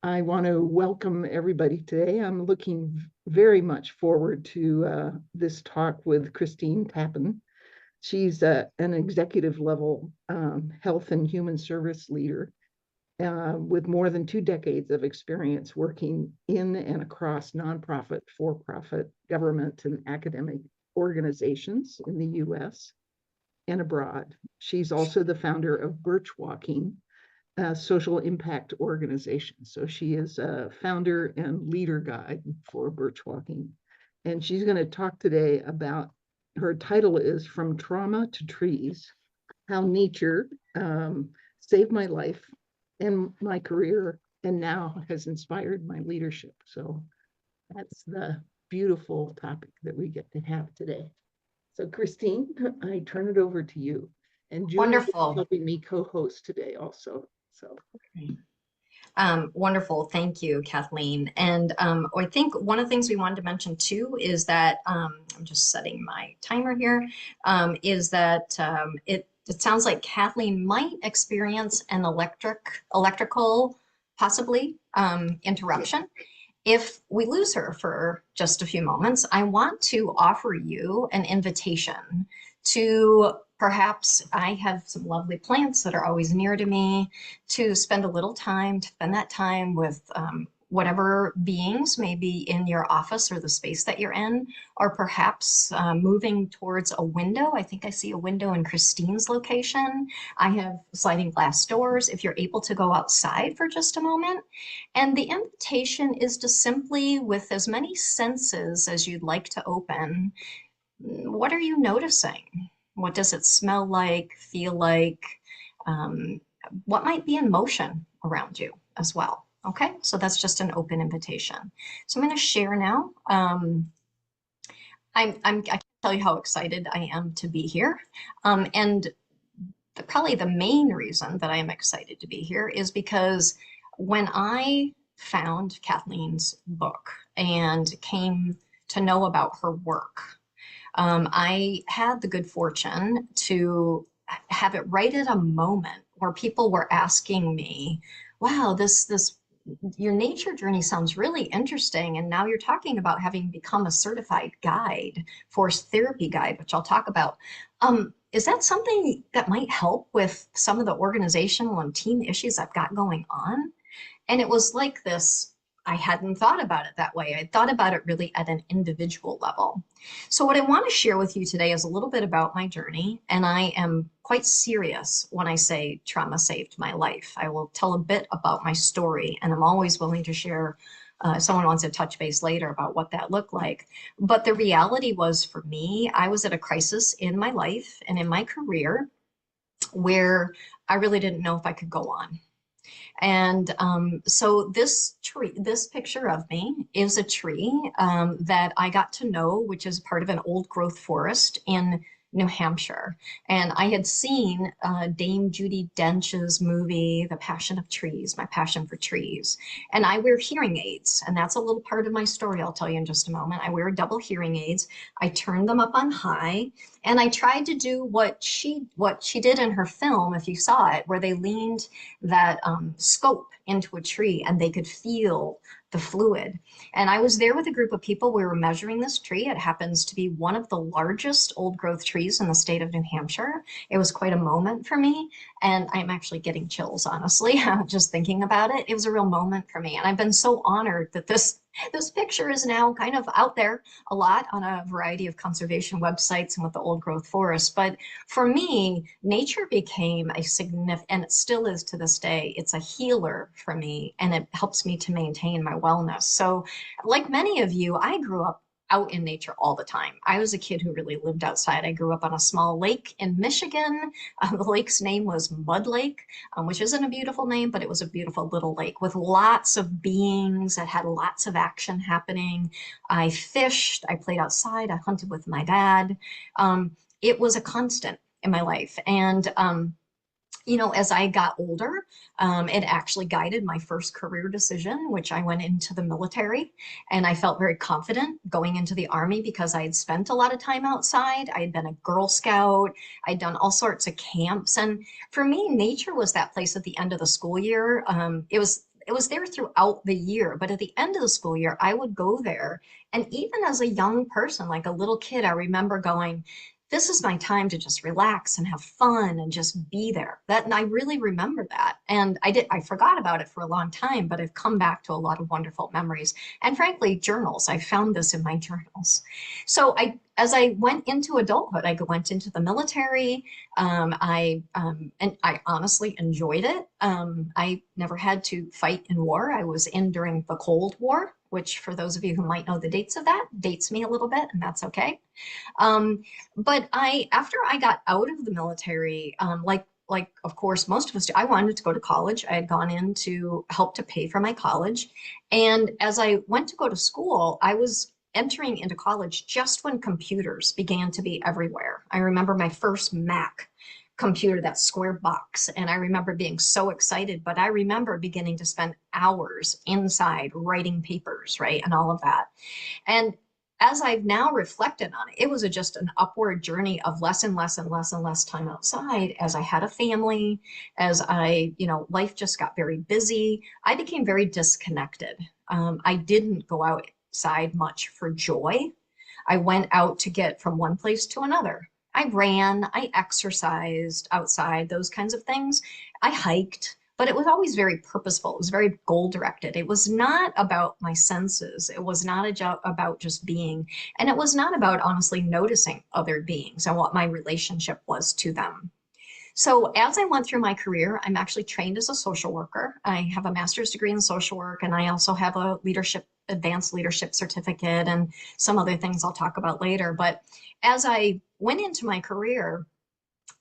I want to welcome everybody today. I'm looking very much forward to this talk with Christine Tappan. She's an executive level health and human service leader with more than 2 decades of experience working in and across nonprofit, for-profit, government, and academic organizations in the US and abroad. She's also the founder of Birch Walking, social impact organization. So she is a founder and leader guide for Birch Walking. And she's going to talk today about, her title is From Trauma to Trees, How Nature Saved My Life and my career and now has inspired my leadership. So that's the beautiful topic that we get to have today. So Christine, I turn it over to you. And Julie is Wonderful. helping me co-host today also. So Wonderful. Thank you, Kathleen. And I think one of the things we wanted to mention too is that I'm just setting my timer here. Is that it sounds like Kathleen might experience an electrical possibly interruption. If we lose her for just a few moments, I want to offer you an invitation to perhaps, I have some lovely plants that are always near to me, to spend a little time, to spend that time with whatever beings may be in your office or the space that you're in, or perhaps moving towards a window. I think I see a window in Christine's location. I have sliding glass doors if you're able to go outside for just a moment. And the invitation is to simply, with as many senses as you'd like to open, what are you noticing? What does it smell like, feel like? What might be in motion around you as well? Okay, so that's just an open invitation. So I'm going to share now. I can tell you how excited I am to be here. And probably the main reason that I am excited to be here is because when I found Kathleen's book and came to know about her work, I had the good fortune to have it right at a moment where people were asking me, wow, this your nature journey sounds really interesting. And now you're talking about having become a certified guide, forest therapy guide, which I'll talk about. Is that something that might help with some of the organizational and team issues I've got going on? And it was like this, I hadn't thought about it that way. I thought about it really at an individual level. So what I want to share with you today is a little bit about my journey. And I am quite serious when I say trauma saved my life. I will tell a bit about my story, and I'm always willing to share if someone wants to touch base later about what that looked like. But the reality was, for me, I was at a crisis in my life and in my career where I really didn't know if I could go on. And so this tree, this picture of me is a tree that I got to know, which is part of an old growth forest in New Hampshire. And I had seen Dame Judi Dench's movie, The Passion of Trees, My Passion for Trees. And I wear hearing aids. And that's a little part of my story I'll tell you in just a moment. I wear double hearing aids. I turn them up on high. And I tried to do what she did in her film, if you saw it, where they leaned that scope into a tree and they could feel the fluid. And I was there with a group of people. We were measuring this tree. It happens to be one of the largest old growth trees in the state of New Hampshire. It was quite a moment for me. And I'm actually getting chills, honestly, just thinking about it. It was a real moment for me. And I've been so honored that this picture is now kind of out there a lot on a variety of conservation websites and with the old growth forest. But for me, nature became a significant, and it still is to this day, it's a healer for me, and it helps me to maintain my wellness. So like many of you, I grew up out in nature all the time. I was a kid who really lived outside. I grew up on a small lake in Michigan. The lake's name was Mud Lake, which isn't a beautiful name, but it was a beautiful little lake with lots of beings that had lots of action happening. I fished, I played outside, I hunted with my dad. It was a constant in my life. And As I got older, it actually guided my first career decision, which I went into the military. And I felt very confident going into the Army because I had spent a lot of time outside. I had been a Girl Scout. I'd done all sorts of camps. And for me, nature was that place at the end of the school year. It was there throughout the year, but at the end of the school year, I would go there. And even as a young person, like a little kid, I remember going, this is my time to just relax and have fun and just be there. And I really remember that. And I forgot about it for a long time, but I've come back to a lot of wonderful memories. And frankly, journals. I found this in my journals. As I went into adulthood, I went into the military. And I honestly enjoyed it. I never had to fight in war. I was in during the Cold War, which for those of you who might know the dates of that, dates me a little bit, and that's okay. But after I got out of the military, like of course most of us do, I wanted to go to college. I had gone in to help to pay for my college. And as I went to go to school, I was entering into college just when computers began to be everywhere. I remember my first Mac computer, that square box, and I remember being so excited, but I remember beginning to spend hours inside writing papers, right? And all of that. And as I've now reflected on it, it was just an upward journey of less and less and less and less time outside. As I had a family, as life just got very busy, I became very disconnected. I didn't go outside much for joy. I went out to get from one place to another. I ran, I exercised outside, those kinds of things. I hiked, but it was always very purposeful. It was very goal directed. It was not about my senses. It was not about just being. And it was not about honestly noticing other beings and what my relationship was to them. So as I went through my career, I'm actually trained as a social worker. I have a master's degree in social work, and I also have a advanced leadership certificate and some other things I'll talk about later. But as I went into my career,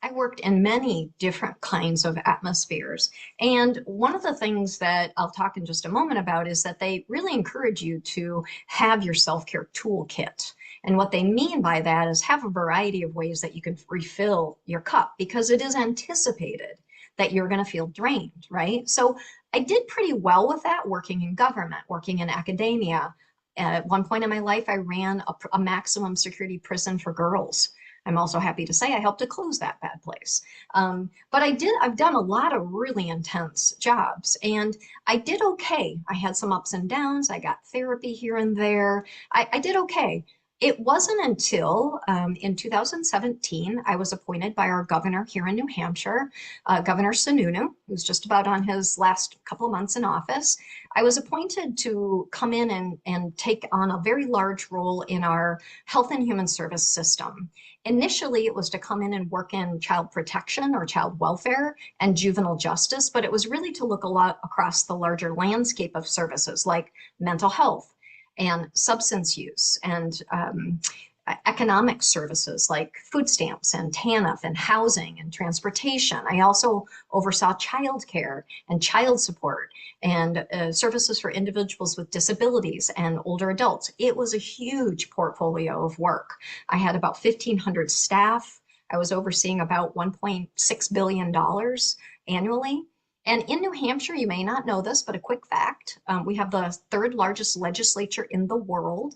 I worked in many different kinds of atmospheres. And one of the things that I'll talk in just a moment about is that they really encourage you to have your self-care toolkit. And what they mean by that is have a variety of ways that you can refill your cup because it is anticipated that you're going to feel drained, right? So I did pretty well with that working in government, working in academia. At one point in my life, I ran a maximum security prison for girls. I'm also happy to say I helped to close that bad place. But I've done a lot of really intense jobs and I did okay. I had some ups and downs. I got therapy here and there. I did okay. It wasn't until in 2017 I was appointed by our governor here in New Hampshire, Governor Sununu, who's just about on his last couple of months in office. I was appointed to come in and take on a very large role in our health and human service system. Initially, it was to come in and work in child protection or child welfare and juvenile justice, but it was really to look a lot across the larger landscape of services like mental health and substance use and economic services like food stamps and TANF and housing and transportation. I also oversaw childcare and child support and services for individuals with disabilities and older adults. It was a huge portfolio of work. I had about 1,500 staff. I was overseeing about $1.6 billion annually. And in New Hampshire, you may not know this, but a quick fact, we have the third largest legislature in the world.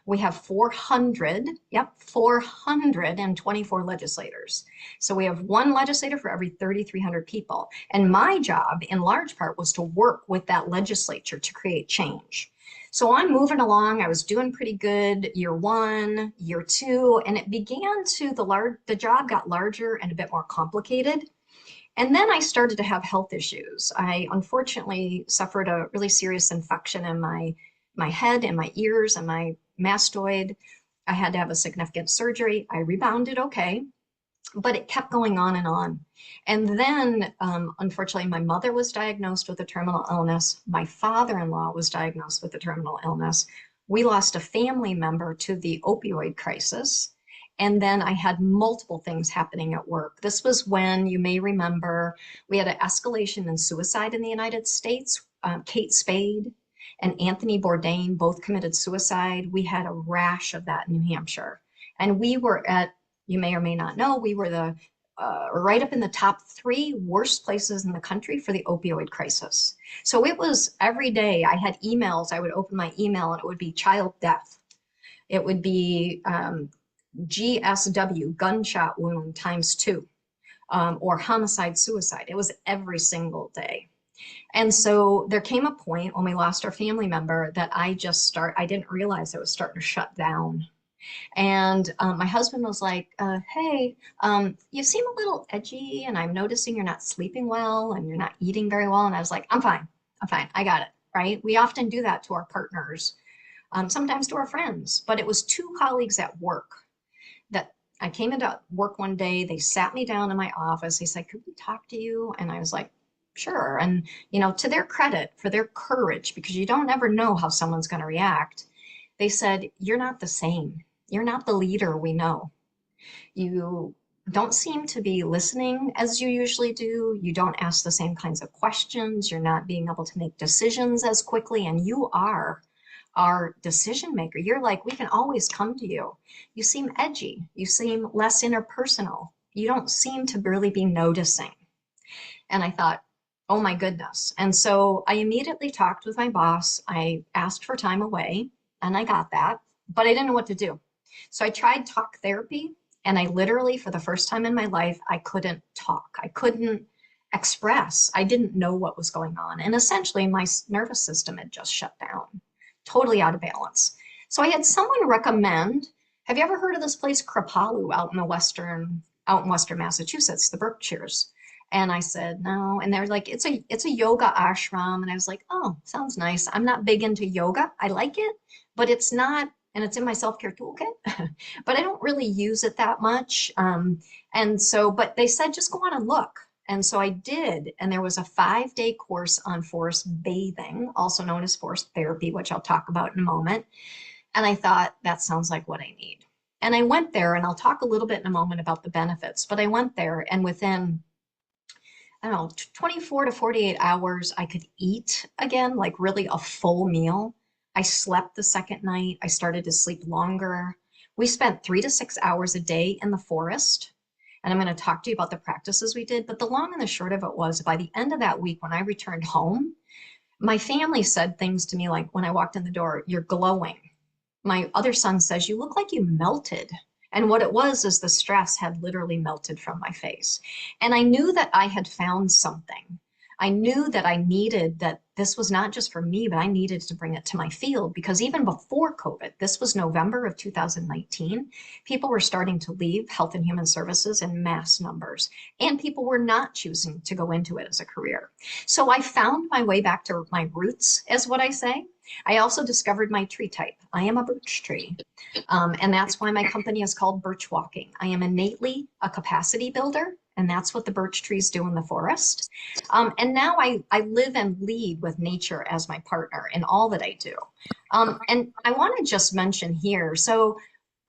We have 424 legislators. So we have one legislator for every 3,300 people. And my job, in large part, was to work with that legislature to create change. So I'm moving along. I was doing pretty good year one, year two, and it began to, the job got larger and a bit more complicated. And then I started to have health issues. I unfortunately suffered a really serious infection in my head and my ears and my mastoid. I had to have a significant surgery. I rebounded okay, but it kept going on and on. And then, unfortunately, my mother was diagnosed with a terminal illness. My father-in-law was diagnosed with a terminal illness. We lost a family member to the opioid crisis. And then I had multiple things happening at work. This was when, you may remember, we had an escalation in suicide in the United States. Kate Spade and Anthony Bourdain both committed suicide. We had a rash of that in New Hampshire. And we were at, you may or may not know, we were the right up in the top 3 worst places in the country for the opioid crisis. So it was every day I had emails. I would open my email and it would be child death. It would be GSW, gunshot wound times 2, or homicide, suicide. It was every single day. And so there came a point when we lost our family member that I didn't realize I was starting to shut down. And my husband was like, hey, you seem a little edgy, and I'm noticing you're not sleeping well and you're not eating very well. And I was like, I'm fine. I'm fine. I got it. Right. We often do that to our partners, sometimes to our friends. But it was 2 colleagues at work that I came into work one day. They sat me down in my office. They said, could we talk to you? And I was like, sure. And, to their credit, for their courage, because you don't ever know how someone's going to react, they said, you're not the same. You're not the leader we know. You don't seem to be listening as you usually do. You don't ask the same kinds of questions. You're not being able to make decisions as quickly. And you are our decision maker. You're like, we can always come to you. You seem edgy. You seem less interpersonal. You don't seem to really be noticing. And I thought, oh my goodness. And so I immediately talked with my boss. I asked for time away and I got that, but I didn't know what to do. So I tried talk therapy, and I literally, for the first time in my life, I couldn't talk. I couldn't express. I didn't know what was going on. And essentially, my nervous system had just shut down, totally out of balance. So I had someone recommend, have you ever heard of this place, Kripalu, out in Western Massachusetts, the Berkshires? And I said, no. And they're like, it's a yoga ashram. And I was like, oh, sounds nice. I'm not big into yoga. I like it, but it's not, and it's in my self-care toolkit, but I don't really use it that much. But they said, just go on and look. And so I did. And there was a 5-day course on forest bathing, also known as forest therapy, which I'll talk about in a moment. And I thought, that sounds like what I need. And I went there, and I'll talk a little bit in a moment about the benefits, but I went there, and within, I don't know, 24 to 48 hours, I could eat again, like really a full meal. I slept the second night. I started to sleep longer. We spent 3 to 6 hours a day in the forest. And I'm going to talk to you about the practices we did. But the long and the short of it was, by the end of that week, when I returned home, my family said things to me like, when I walked in the door, you're glowing. My other son says, you look like you melted. And what it was is the stress had literally melted from my face. And I knew that I had found something. I knew that I needed, that this was not just for me, but I needed to bring it to my field, because even before COVID, this was November of 2019, people were starting to leave Health and Human Services in mass numbers, and people were not choosing to go into it as a career. So I found my way back to my roots, is what I say. I also discovered my tree type. I am a birch tree. And that's why my company is called Birch Walking. I am innately a capacity builder, and that's what the birch trees do in the forest. And now I live and lead with nature as my partner in all that I do. And I want to just mention here, so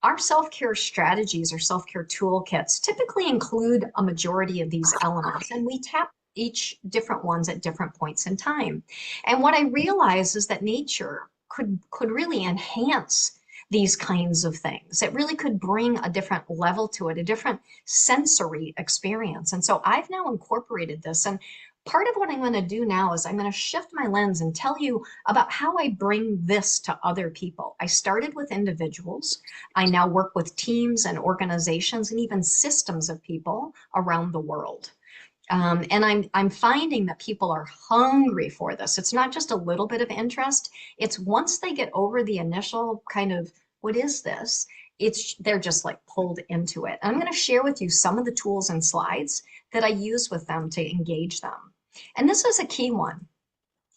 our self-care strategies or self-care toolkits typically include a majority of these elements, and we tap each different ones at different points in time. And what I realize is that nature could really enhance these kinds of things. It really could bring a different level to it, a different sensory experience. And so I've now incorporated this. And part of what I'm going to do now is I'm going to shift my lens and tell you about how I bring this to other people. I started with individuals. I now work with teams and organizations and even systems of people around the world. And I'm finding that people are hungry for this. It's not just a little bit of interest. It's once they get over the initial kind of, what is this? They're just like pulled into it. And I'm going to share with you some of the tools and slides that I use with them to engage them. And this is a key one.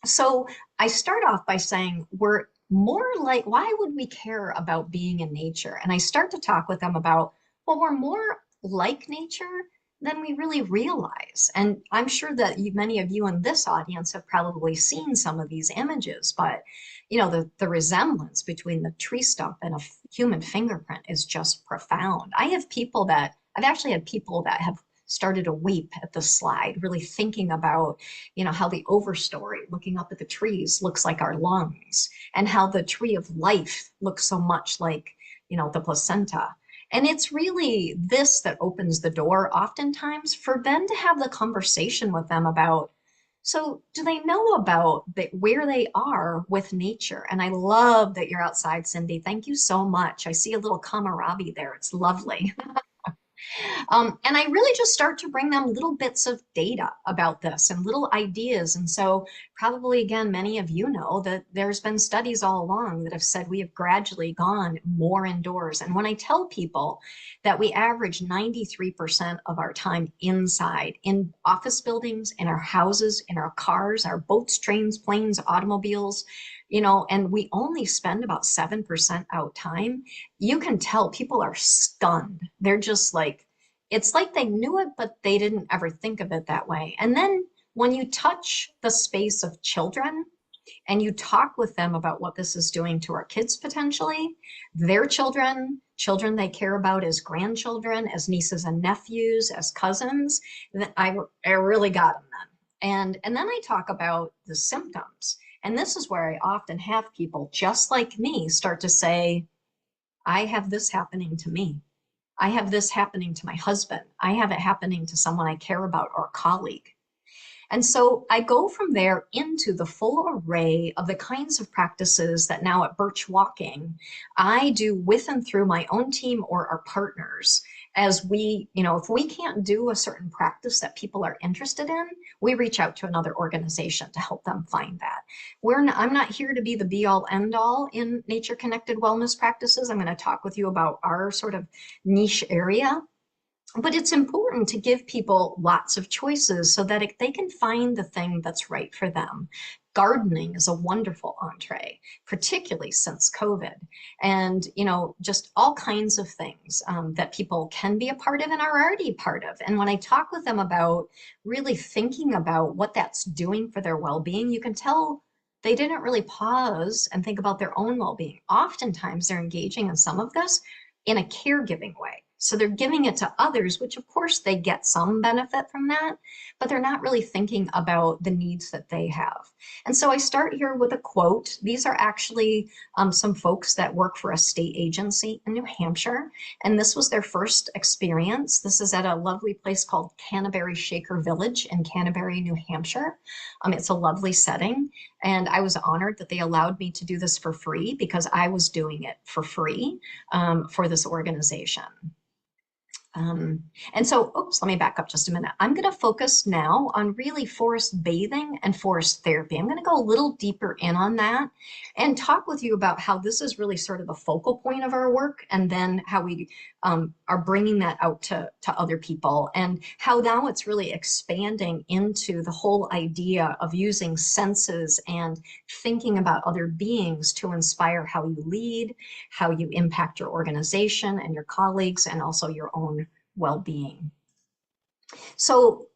So I start off by saying, we're more like, why would we care about being in nature? And I start to talk with them about, well, we're more like nature than we really realize. And I'm sure that many of you in this audience have probably seen some of these images, but the resemblance between the tree stump and a human fingerprint is just profound. I've actually had people that have started to weep at the slide, really thinking about, how the overstory looking up at the trees looks like our lungs, and how the tree of life looks so much like, the placenta. And it's really this that opens the door oftentimes for them to have the conversation with them about, so do they know about where they are with nature? And I love that you're outside, Cindy. Thank you so much. I see a little Kamarabi there. It's lovely. And I really just start to bring them little bits of data about this and little ideas. And so, probably again, many of you know that there's been studies all along that have said we have gradually gone more indoors. And when I tell people that we average 93% of our time inside, in office buildings, in our houses, in our cars, our boats, trains, planes, automobiles, and we only spend about 7% out time, you can tell people are stunned. They're just like, it's like they knew it, but they didn't ever think of it that way. And then when you touch the space of children and you talk with them about what this is doing to our kids potentially, their children, children they care about as grandchildren, as nieces and nephews, as cousins, then I really got them then. And then I talk about the symptoms. And this is where I often have people just like me start to say, I have this happening to me. I have this happening to my husband. I have it happening to someone I care about or a colleague. And so I go from there into the full array of the kinds of practices that now at Birch Walking, I do with and through my own team or our partners. As we, if we can't do a certain practice that people are interested in, we reach out to another organization to help them find that. I'm not here to be the be all end all in nature connected wellness practices. I'm going to talk with you about our sort of niche area. But it's important to give people lots of choices so that they can find the thing that's right for them. Gardening is a wonderful entree, particularly since COVID, and just all kinds of things that people can be a part of and are already part of. And when I talk with them about really thinking about what that's doing for their well-being, you can tell they didn't really pause and think about their own well-being. Oftentimes, they're engaging in some of this in a caregiving way. So they're giving it to others, which of course they get some benefit from that, but they're not really thinking about the needs that they have. And so I start here with a quote. These are actually some folks that work for a state agency in New Hampshire, and this was their first experience. This is at a lovely place called Canterbury Shaker Village in Canterbury, New Hampshire. It's a lovely setting, and I was honored that they allowed me to do this for free because I was doing it for free for this organization. And so, oops, let me back up just a minute. I'm going to focus now on really forest bathing and forest therapy. I'm going to go a little deeper in on that and talk with you about how this is really sort of the focal point of our work, and then how we are bringing that out to other people, and how now it's really expanding into the whole idea of using senses and thinking about other beings to inspire how you lead, how you impact your organization and your colleagues, and also your own well-being. So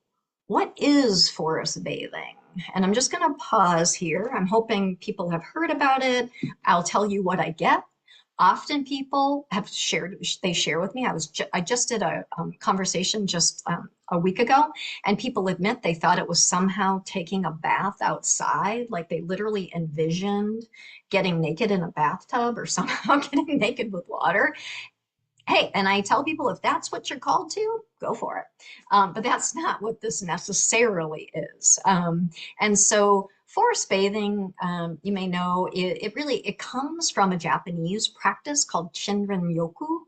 what is forest bathing? And I'm just going to pause here. I'm hoping people have heard about it. I'll tell you what I get. Often people have shared, they share with me. I just did a conversation just a week ago, and people admit they thought it was somehow taking a bath outside, like they literally envisioned getting naked in a bathtub or somehow getting naked with water. Hey, and I tell people, if that's what you're called to, go for it. But that's not what this necessarily is. And so forest bathing, you may know, it comes from a Japanese practice called Shinrin Yoku.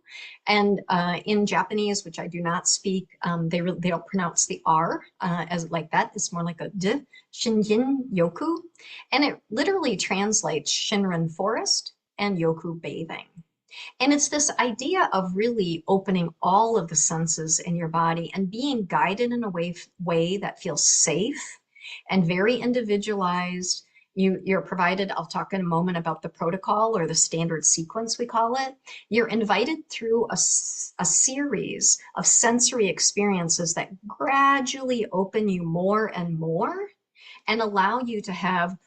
And in Japanese, which I do not speak, they don't pronounce the R as like that. It's more like a D, Shinjin Yoku. And it literally translates Shinrin forest and Yoku bathing. And it's this idea of really opening all of the senses in your body and being guided in a way that feels safe and very individualized. You're provided, I'll talk in a moment about the protocol or the standard sequence, we call it. You're invited through a series of sensory experiences that gradually open you more and more and allow you to have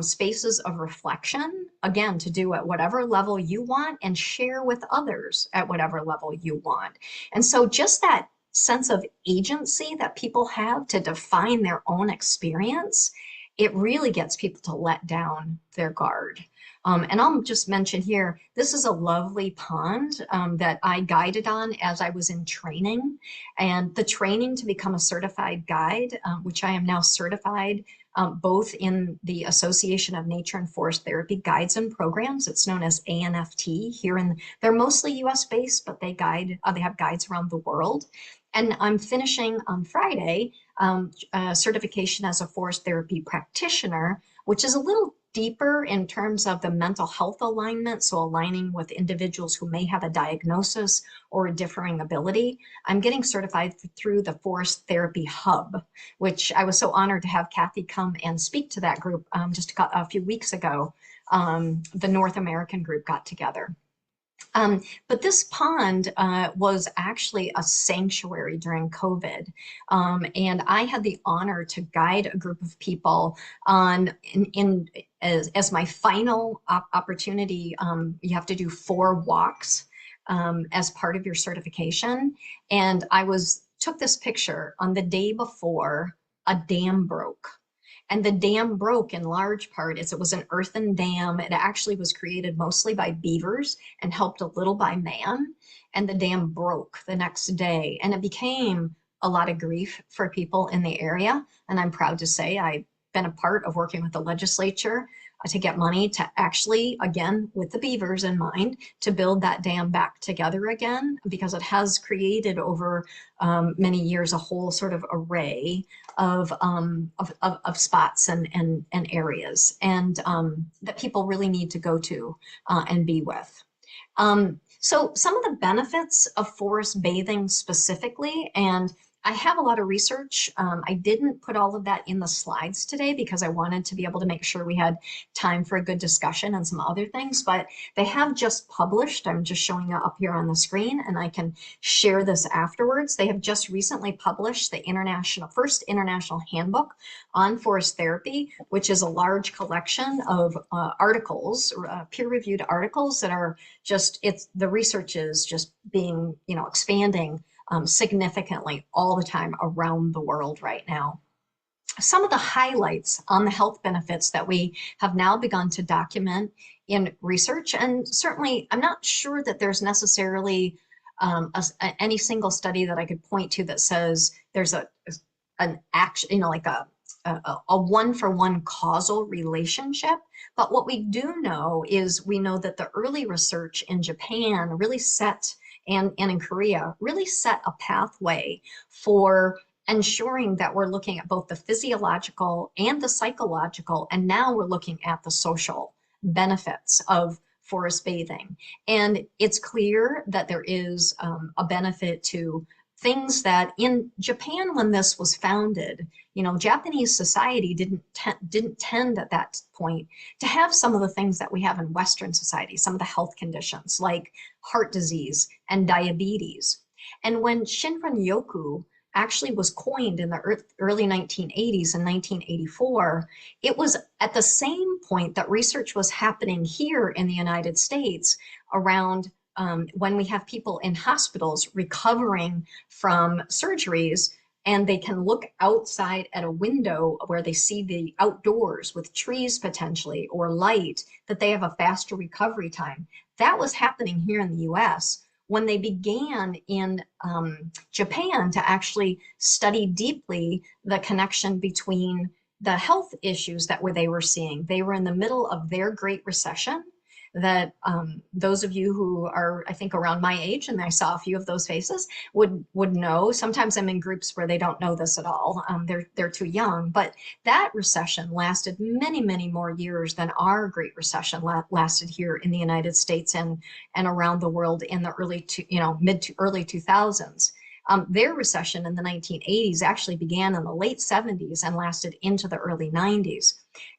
spaces of reflection, again, to do at whatever level you want and share with others at whatever level you want. And so just that sense of agency that people have to define their own experience it really gets people to let down their guard. And I'll just mention here, this is a lovely pond that I guided on as I was in training. And the training to become a certified guide, which I am now certified both in the Association of Nature and Forest Therapy Guides and Programs. It's known as ANFT here they're mostly US based, but they have guides around the world. And I'm finishing on Friday certification as a forest therapy practitioner, which is a little deeper in terms of the mental health alignment. So aligning with individuals who may have a diagnosis or a differing ability. I'm getting certified through the Forest Therapy Hub, which I was so honored to have Kathy come and speak to that group just a few weeks ago. The North American group got together. But this pond was actually a sanctuary during COVID. And I had the honor to guide a group of people on as my final opportunity. You have to do 4 walks as part of your certification. And took this picture on the day before a dam broke. And the dam broke in large part as it was an earthen dam. It actually was created mostly by beavers and helped a little by man. And the dam broke the next day. And it became a lot of grief for people in the area. And I'm proud to say I've been a part of working with the legislature to get money to actually, again, with the beavers in mind, to build that dam back together again, because it has created over many years a whole sort of array of spots and areas and that people really need to go to and be with. So some of the benefits of forest bathing specifically, and I have a lot of research. I didn't put all of that in the slides today because I wanted to be able to make sure we had time for a good discussion and some other things, but they have just published. I'm just showing it up here on the screen and I can share this afterwards. They have just recently published the first international handbook on forest therapy, which is a large collection of articles, peer-reviewed articles that are the research is just being, expanding significantly all the time around the world right now. Some of the highlights on the health benefits that we have now begun to document in research, and certainly I'm not sure that there's necessarily any single study that I could point to that says there's an action, like a one-for-one causal relationship. But what we do know is we know that the early research in Japan really and in Korea really set a pathway for ensuring that we're looking at both the physiological and the psychological, and now we're looking at the social benefits of forest bathing. And it's clear that there is a benefit to things that in Japan, when this was founded, Japanese society didn't tend at that point to have some of the things that we have in Western society, some of the health conditions like heart disease and diabetes. And when Shinrin Yoku actually was coined in the early 1980s in 1984, it was at the same point that research was happening here in the United States around when we have people in hospitals recovering from surgeries and they can look outside at a window where they see the outdoors with trees potentially or light, that they have a faster recovery time. That was happening here in the US when they began in Japan to actually study deeply the connection between the health issues that they were seeing. They were in the middle of their Great Recession that those of you who are, I think, around my age, and I saw a few of those faces, would know. Sometimes I'm in groups where they don't know this at all. They're too young. But that recession lasted many, many more years than our Great Recession lasted here in the United States and around the world in the mid to early 2000s. Their recession in the 1980s actually began in the late 70s and lasted into the early 90s.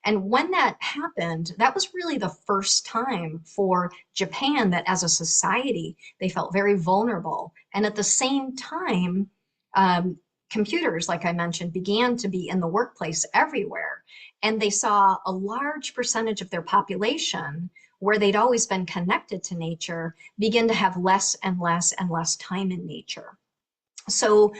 And when that happened, that was really the first time for Japan that as a society, they felt very vulnerable. And at the same time, computers, like I mentioned, began to be in the workplace everywhere. And they saw a large percentage of their population, where they'd always been connected to nature, begin to have less and less and less time in nature. So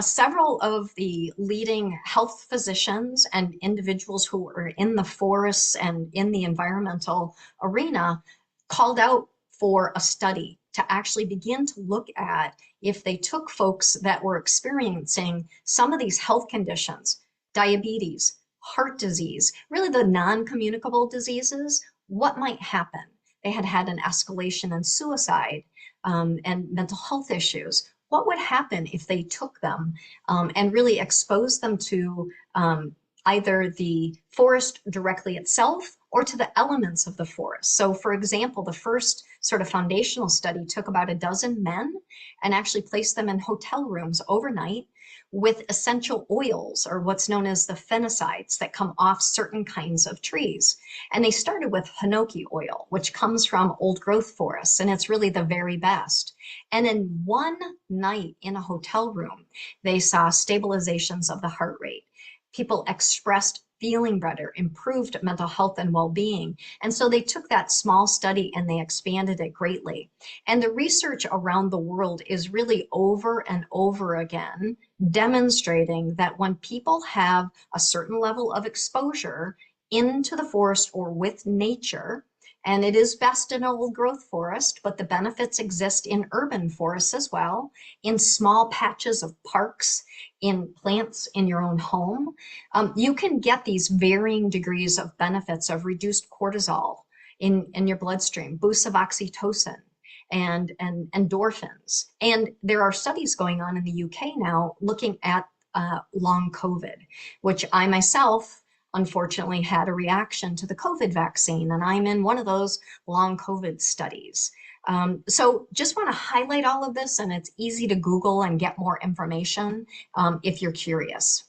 Several of the leading health physicians and individuals who are in the forests and in the environmental arena called out for a study to actually begin to look at if they took folks that were experiencing some of these health conditions, diabetes, heart disease, really the non-communicable diseases, what might happen? They had had an escalation in suicide and mental health issues. What would happen if they took them and really exposed them to either the forest directly itself or to the elements of the forest? So for example, the first sort of foundational study took about a dozen men and actually placed them in hotel rooms overnight with essential oils, or what's known as the phenicides, that come off certain kinds of trees. And they started with hinoki oil, which comes from old growth forests, and it's really the very best. And in one night in a hotel room, they saw stabilizations of the heart rate. People expressed feeling better, improved mental health and well-being. And so they took that small study and they expanded it greatly. And the research around the world is really over and over again demonstrating that when people have a certain level of exposure into the forest or with nature, and it is best in old growth forest, but the benefits exist in urban forests as well, in small patches of parks, in plants in your own home. You can get these varying degrees of benefits of reduced cortisol in your bloodstream, boosts of oxytocin, and endorphins. And there are studies going on in the UK now looking at long COVID, which I myself unfortunately had a reaction to the COVID vaccine, and I'm in one of those long COVID studies. So just want to highlight all of this, and it's easy to Google and get more information if you're curious.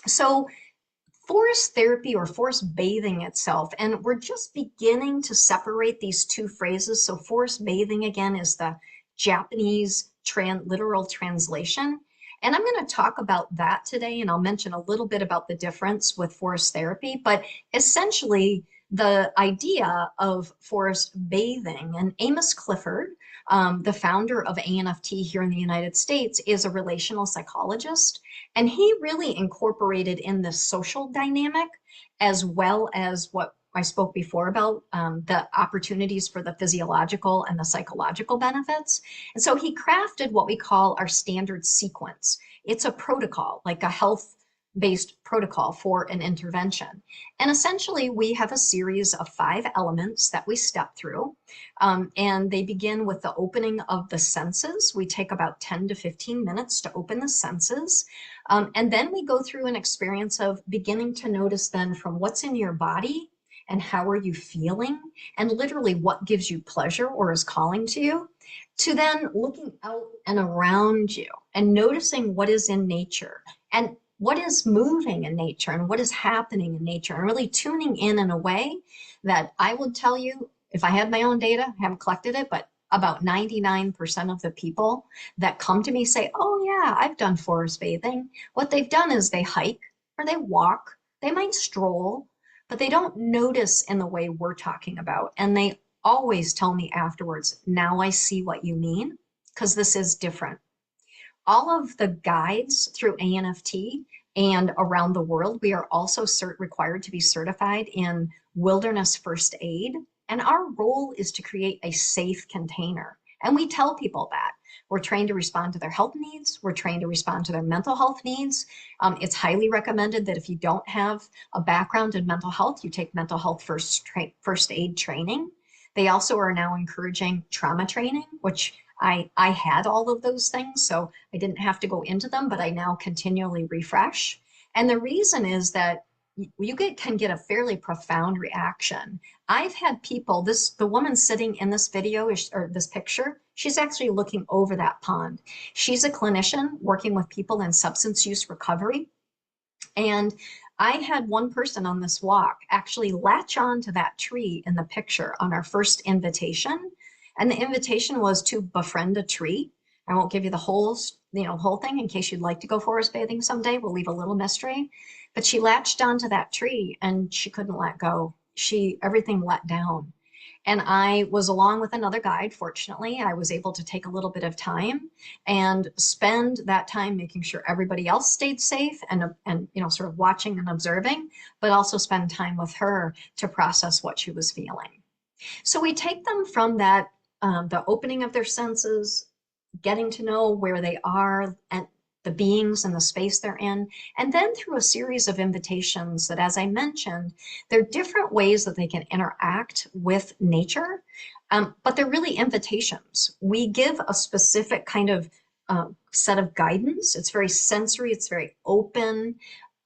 So forest therapy or forest bathing itself, and we're just beginning to separate these two phrases. So forest bathing, again, is the Japanese literal translation. And I'm going to talk about that today, and I'll mention a little bit about the difference with forest therapy. But essentially, the idea of forest bathing, and Amos Clifford, the founder of ANFT here in the United States, is a relational psychologist. And he really incorporated in the social dynamic as well as what I spoke before about the opportunities for the physiological and the psychological benefits. And so he crafted what we call our standard sequence. It's a protocol, like a health-based protocol for an intervention. And essentially, we have a series of 5 elements that we step through. And they begin with the opening of the senses. We take about 10 to 15 minutes to open the senses. And then we go through an experience of beginning to notice then from what's in your body and how are you feeling, and literally what gives you pleasure or is calling to you, to then looking out and around you and noticing what is in nature and what is moving in nature and what is happening in nature, and really tuning in a way that I would tell you, if I had my own data, I haven't collected it, but about 99% of the people that come to me say, oh yeah, I've done forest bathing. What they've done is they hike or they walk, they might stroll, but they don't notice in the way we're talking about. And they always tell me afterwards, now I see what you mean, because this is different. All of the guides through ANFT and around the world, we are also required to be certified in wilderness first aid. And our role is to create a safe container. And we tell people that. We're trained to respond to their health needs. We're trained to respond to their mental health needs. It's highly recommended that if you don't have a background in mental health, you take mental health first aid training. They also are now encouraging trauma training, which I had all of those things, so I didn't have to go into them, but I now continually refresh. And the reason is that you can get a fairly profound reaction. I've had people, the woman sitting in this video or this picture, she's actually looking over that pond. She's a clinician working with people in substance use recovery. And I had one person on this walk actually latch on to that tree in the picture on our first invitation. And the invitation was to befriend a tree. I won't give you the whole thing in case you'd like to go forest bathing someday. We'll leave a little mystery. But she latched onto that tree and she couldn't let go. Everything let down. And I was along with another guide. Fortunately, I was able to take a little bit of time and spend that time making sure everybody else stayed safe and sort of watching and observing, but also spend time with her to process what she was feeling. So we take them from that, the opening of their senses, getting to know where they are and the beings and the space they're in, and then through a series of invitations that, as I mentioned, there are different ways that they can interact with nature, but they're really invitations. We give a specific kind of set of guidance. It's very sensory, it's very open,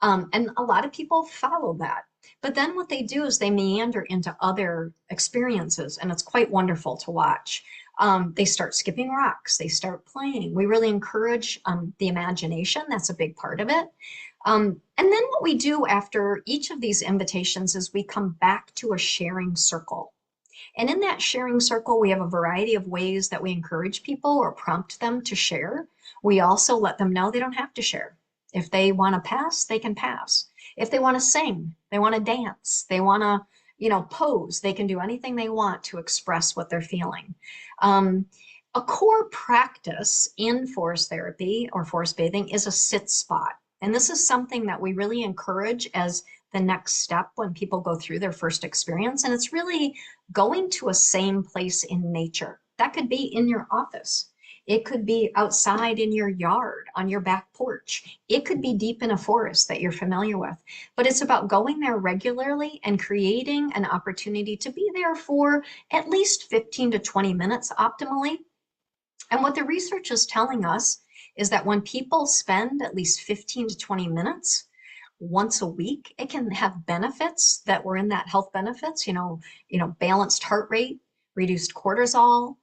and a lot of people follow that. But then what they do is they meander into other experiences, and it's quite wonderful to watch. They start skipping rocks, they start playing. We really encourage the imagination. That's a big part of it. And then what we do after each of these invitations is we come back to a sharing circle. And in that sharing circle, we have a variety of ways that we encourage people or prompt them to share. We also let them know they don't have to share. If they want to pass, they can pass. If they want to sing, they want to dance, they want to, pose, they can do anything they want to express what they're feeling. A core practice in forest therapy or forest bathing is a sit spot. And this is something that we really encourage as the next step when people go through their first experience. And it's really going to a same place in nature. That could be in your office. It could be outside in your yard, on your back porch. It could be deep in a forest that you're familiar with. But it's about going there regularly and creating an opportunity to be there for at least 15 to 20 minutes optimally. And what the research is telling us is that when people spend at least 15 to 20 minutes once a week, it can have benefits that were in that health benefits, balanced heart rate, reduced cortisol,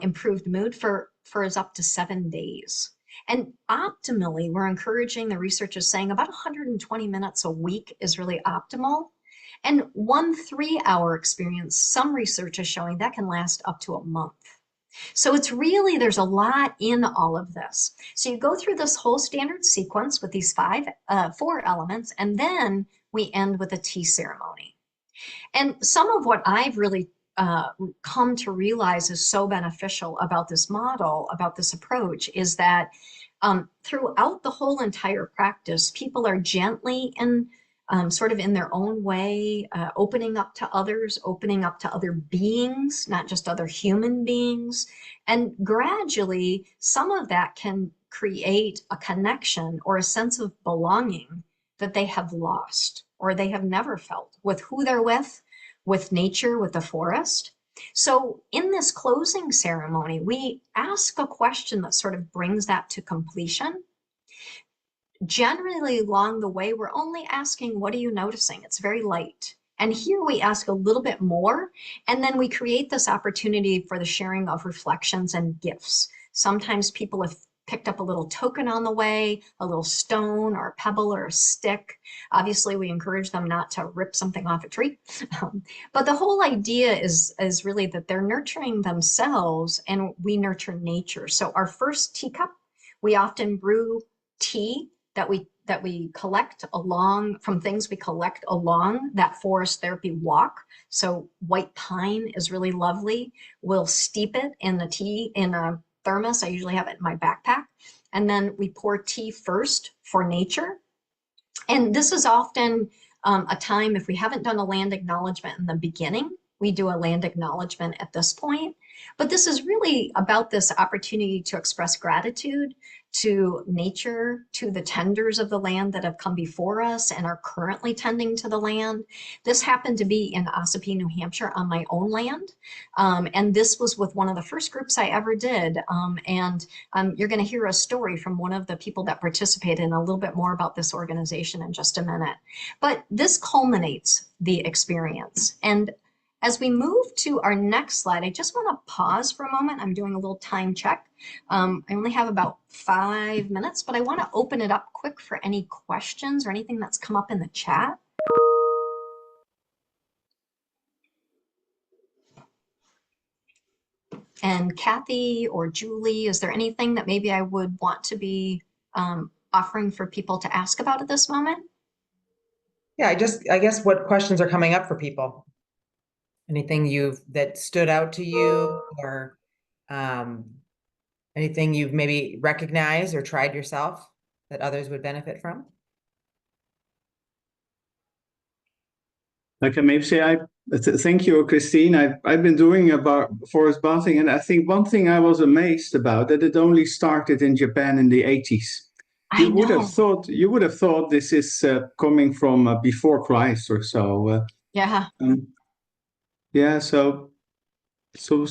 improved mood for as up to 7 days. And optimally, we're encouraging, the research is saying about 120 minutes a week is really optimal. And 1 3-hour experience, some research is showing that can last up to a month. So it's really, there's a lot in all of this. So you go through this whole standard sequence with these 4 elements, and then we end with a tea ceremony. And some of what I've really come to realize is so beneficial about this model, about this approach, is that throughout the whole entire practice, people are gently and sort of in their own way, opening up to others, opening up to other beings, not just other human beings. And gradually, some of that can create a connection or a sense of belonging that they have lost or they have never felt with who they're with nature, with the forest. So in this closing ceremony, we ask a question that sort of brings that to completion. Generally along the way, we're only asking, what are you noticing? It's very light. And here we ask a little bit more, and then we create this opportunity for the sharing of reflections and gifts. Sometimes people have picked up a little token on the way, a little stone or a pebble or a stick. Obviously, we encourage them not to rip something off a tree. But the whole idea is really that they're nurturing themselves and we nurture nature. So our first teacup, we often brew tea that we collect along from things we collect along that forest therapy walk. So white pine is really lovely. We'll steep it in the tea in a thermos. I usually have it in my backpack. And then we pour tea first for nature. And this is often a time, if we haven't done a land acknowledgement in the beginning, we do a land acknowledgement at this point. But this is really about this opportunity to express gratitude to nature, to the tenders of the land that have come before us and are currently tending to the land. This happened to be in Ossipee, New Hampshire on my own land. And this was with one of the first groups I ever did. You're going to hear a story from one of the people that participated and a little bit more about this organization in just a minute. But this culminates the experience. And as we move to our next slide, I just want to pause for a moment. I'm doing a little time check. I only have about 5 minutes, but I want to open it up quick for any questions or anything that's come up in the chat. And Kathy or Julie, is there anything that maybe I would want to be offering for people to ask about at this moment? Yeah, I guess what questions are coming up for people? Anything that stood out to you, or anything you've maybe recognized or tried yourself that others would benefit from? I can maybe say thank you, Christine. I've been doing about forest bathing, and I think one thing I was amazed about that it only started in Japan in the 80s. I know. You would have thought this is coming from before Christ or so. Yeah. Yeah. So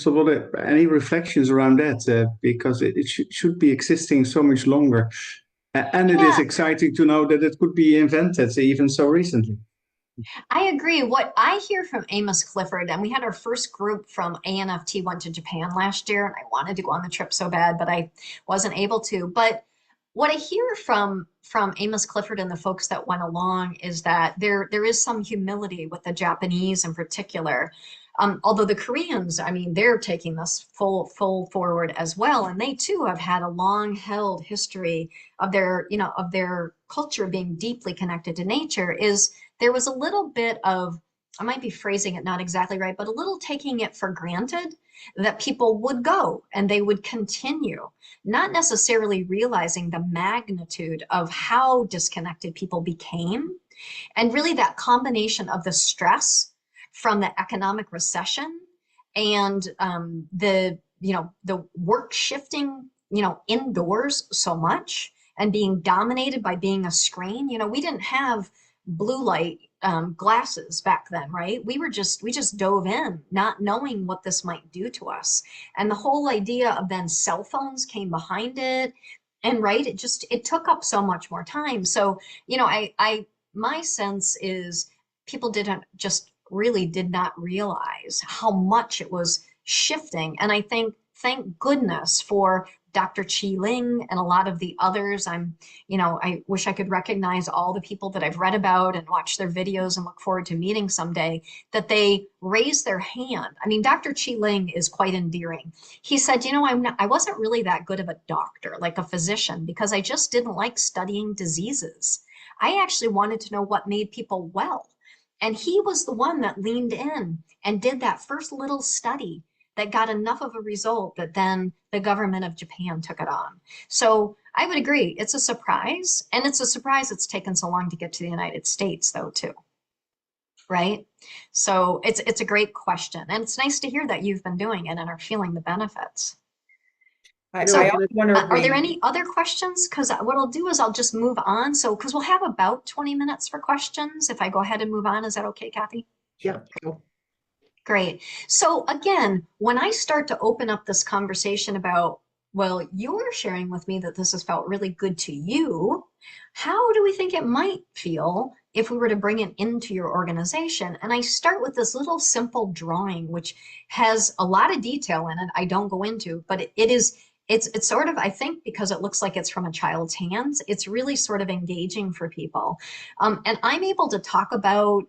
what any reflections around that? Because it should be existing so much longer, and it is Yeah. exciting to know that it could be invented even so recently. I agree. What I hear from Amos Clifford, and we had our first group from ANFT went to Japan last year, and I wanted to go on the trip so bad, but I wasn't able to. But what I hear from Amos Clifford and the folks that went along is that there is some humility with the Japanese in particular. Although the Koreans, I mean, they're taking this full forward as well, and they too have had a long held history of their culture being deeply connected to nature. Is there was a little bit of, I might be phrasing it not exactly right, but a little taking it for granted that people would go and they would continue, not necessarily realizing the magnitude of how disconnected people became. And really that combination of the stress from the economic recession and the work shifting, indoors so much and being dominated by being a screen. We didn't have blue light glasses back then, right? We just dove in, not knowing what this might do to us. And the whole idea of then cell phones came behind it. And right, it took up so much more time. So, my sense is people did not realize how much it was shifting. And I think, thank goodness for Dr. Chi Ling and a lot of the others. I wish I could recognize all the people that I've read about and watch their videos and look forward to meeting someday, that they raise their hand. I mean, Dr. Chi Ling is quite endearing. He said, I wasn't really that good of a doctor, like a physician, because I just didn't like studying diseases. I actually wanted to know what made people well. And he was the one that leaned in and did that first little study that got enough of a result that then the government of Japan took it on. So I would agree, it's a surprise. And it's a surprise it's taken so long to get to the United States, though, too. Right? So it's a great question. And it's nice to hear that you've been doing it and are feeling the benefits. I So, also want to are there any other questions? Because what I'll do is I'll just move on. So, because we'll have about 20 minutes for questions. If I go ahead and move on, is that okay, Kathy? Yeah. Great. So again, when I start to open up this conversation about, well, you're sharing with me that this has felt really good to you, how do we think it might feel if we were to bring it into your organization? And I start with this little simple drawing, which has a lot of detail in it. I don't go into, but it's sort of, I think, because it looks like it's from a child's hands, it's really sort of engaging for people. And I'm able to talk about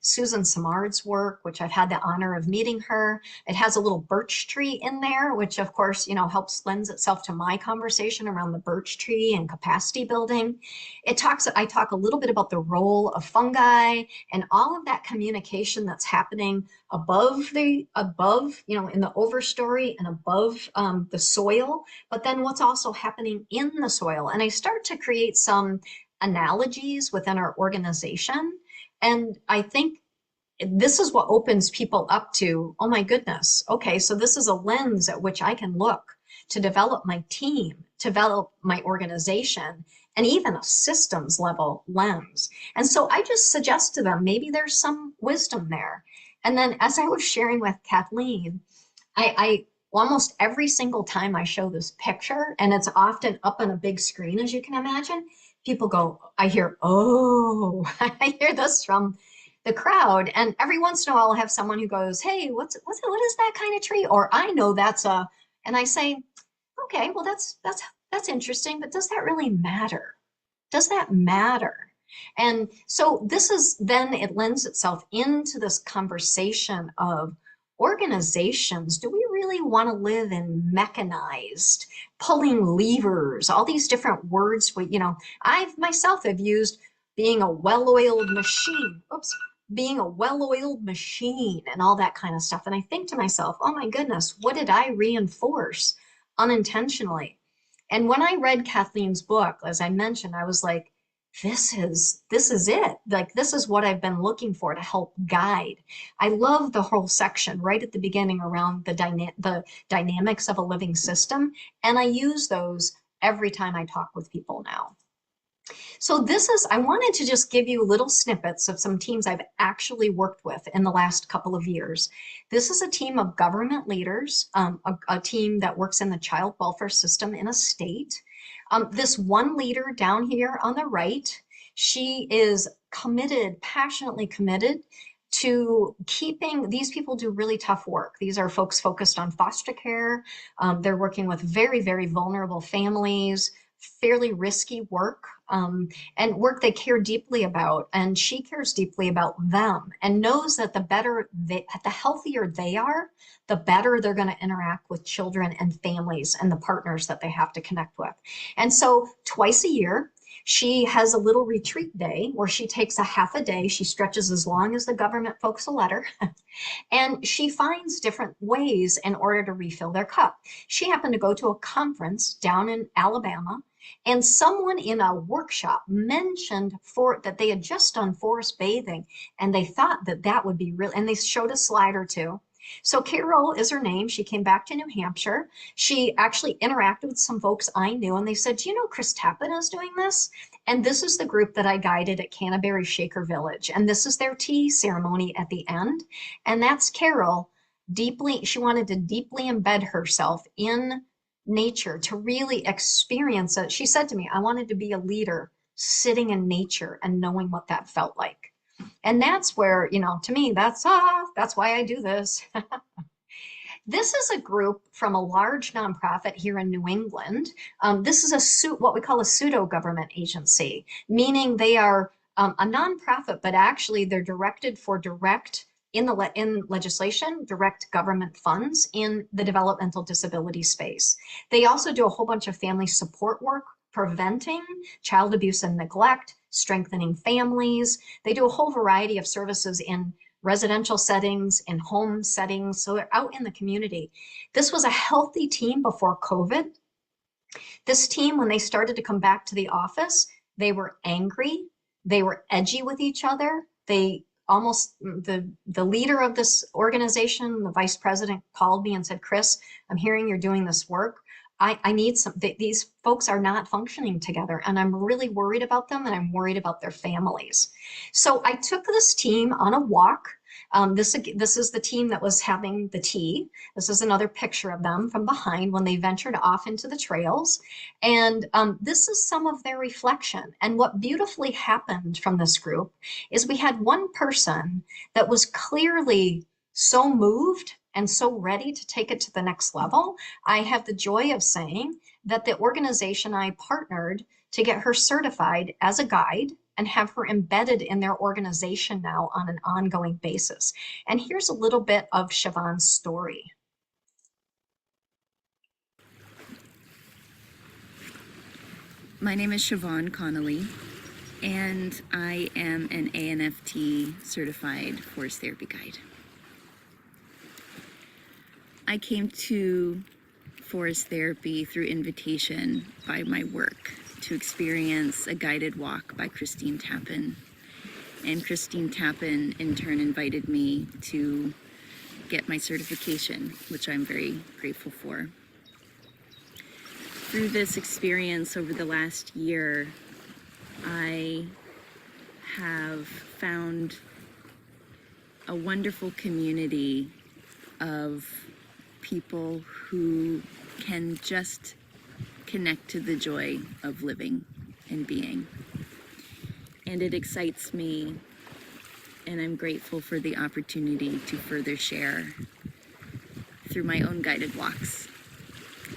Susan Simard's work, which I've had the honor of meeting her. It has a little birch tree in there, which of course, helps lends itself to my conversation around the birch tree and capacity building. I talk a little bit about the role of fungi and all of that communication that's happening above, in the overstory and above the soil, but then what's also happening in the soil. And I start to create some analogies within our organization. And I think this is what opens people up to, oh my goodness, okay, so this is a lens at which I can look to develop my team, develop my organization, and even a systems level lens. And so I just suggest to them, maybe there's some wisdom there. And then as I was sharing with Kathleen, I almost every single time I show this picture, and it's often up on a big screen, as you can imagine, people go, I hear, oh, I hear this from the crowd. And every once in a while I'll have someone who goes, hey, what is that kind of tree? Or I know and I say, okay, well, that's interesting, but does that really matter? Does that matter? And so it lends itself into this conversation of organizations. Do we really want to live in mechanized, pulling levers, all these different words? I myself have used being a well-oiled machine. Oops. being a well-oiled machine and all that kind of stuff. And I think to myself, oh my goodness, what did I reinforce unintentionally? And when I read Kathleen's book, as I mentioned, I was like, this is it. Like, this is what I've been looking for to help guide. I love the whole section right at the beginning around the dynamics of a living system. And I use those every time I talk with people now. So I wanted to just give you little snippets of some teams I've actually worked with in the last couple of years. This is a team of government leaders, a team that works in the child welfare system in a state. This one leader down here on the right, she is committed, passionately committed to keeping, these people do really tough work. These are folks focused on foster care. They're working with very, very vulnerable families, fairly risky work, and work they care deeply about. And she cares deeply about them and knows that the healthier they are, the better they're going to interact with children and families and the partners that they have to connect with. And so twice a year, she has a little retreat day where she takes a half a day. She stretches as long as the government folks will let her. And she finds different ways in order to refill their cup. She happened to go to a conference down in Alabama, and someone in a workshop mentioned that they had just done forest bathing, and they thought that would be real. And they showed a slide or two. So Carol is her name. She came back to New Hampshire. She actually interacted with some folks I knew, and they said, do you know Chris Tappan is doing this? And this is the group that I guided at Canterbury Shaker Village. And this is their tea ceremony at the end. And that's Carol she wanted to deeply embed herself in nature to really experience it. She said to me, I wanted to be a leader sitting in nature and knowing what that felt like. And that's where, to me, that's why I do this. This is a group from a large nonprofit here in New England. This is what we call a pseudo-government agency, meaning they are a nonprofit, but actually they're directed for in legislation, direct government funds in the developmental disability space. They also do a whole bunch of family support work, preventing child abuse and neglect, strengthening families. They do a whole variety of services in residential settings, in home settings, so they're out in the community. This was a healthy team before COVID. This team, when they started to come back to the office, they were angry, they were edgy with each other. The leader of this organization, the vice president, called me and said, Chris, I'm hearing you're doing this work. I need these folks are not functioning together, and I'm really worried about them, and I'm worried about their families. So I took this team on a walk. This is the team that was having the tea. This is another picture of them from behind when they ventured off into the trails. And this is some of their reflection. And what beautifully happened from this group is we had one person that was clearly so moved and so ready to take it to the next level. I have the joy of saying that the organization I partnered to get her certified as a guide and have her embedded in their organization now on an ongoing basis. And here's a little bit of Siobhan's story. My name is Siobhan Connolly, and I am an ANFT certified forest therapy guide. I came to forest therapy through invitation by my work to experience a guided walk by Christine Tappan. And Christine Tappan in turn invited me to get my certification, which I'm very grateful for. Through this experience over the last year, I have found a wonderful community of people who can just connect to the joy of living and being. And it excites me, and I'm grateful for the opportunity to further share through my own guided walks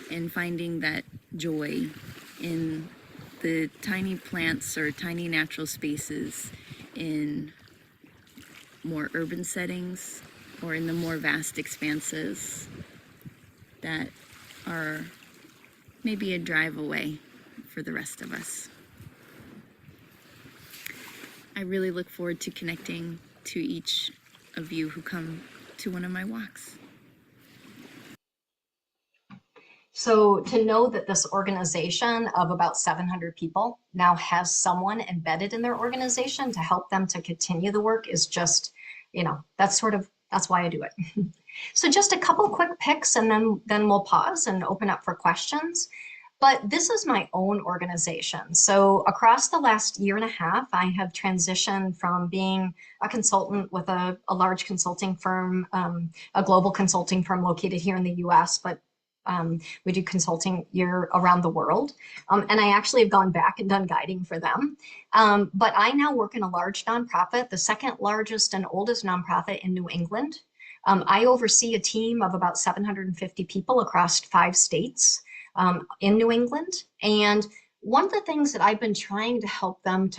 and finding that joy in the tiny plants or tiny natural spaces in more urban settings or in the more vast expanses that are maybe a drive away for the rest of us. I really look forward to connecting to each of you who come to one of my walks. So to know that this organization of about 700 people now has someone embedded in their organization to help them to continue the work is just, that's why I do it. So just a couple quick picks, and then we'll pause and open up for questions. But this is my own organization. So across the last year and a half, I have transitioned from being a consultant with a large consulting firm, a global consulting firm located here in the US, but we do consulting around the world. And I actually have gone back and done guiding for them. But I now work in a large nonprofit, the second largest and oldest nonprofit in New England. I oversee a team of about 750 people across 5 states in New England. And one of the things that I've been trying to help them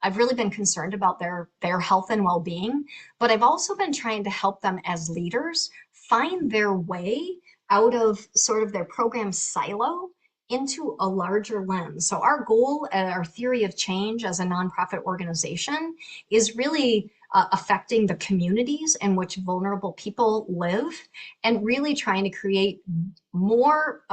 I've really been concerned about their health and well-being, but I've also been trying to help them as leaders find their way out of sort of their program silo into a larger lens. So our goal, our theory of change as a nonprofit organization is really affecting the communities in which vulnerable people live, and really trying to create more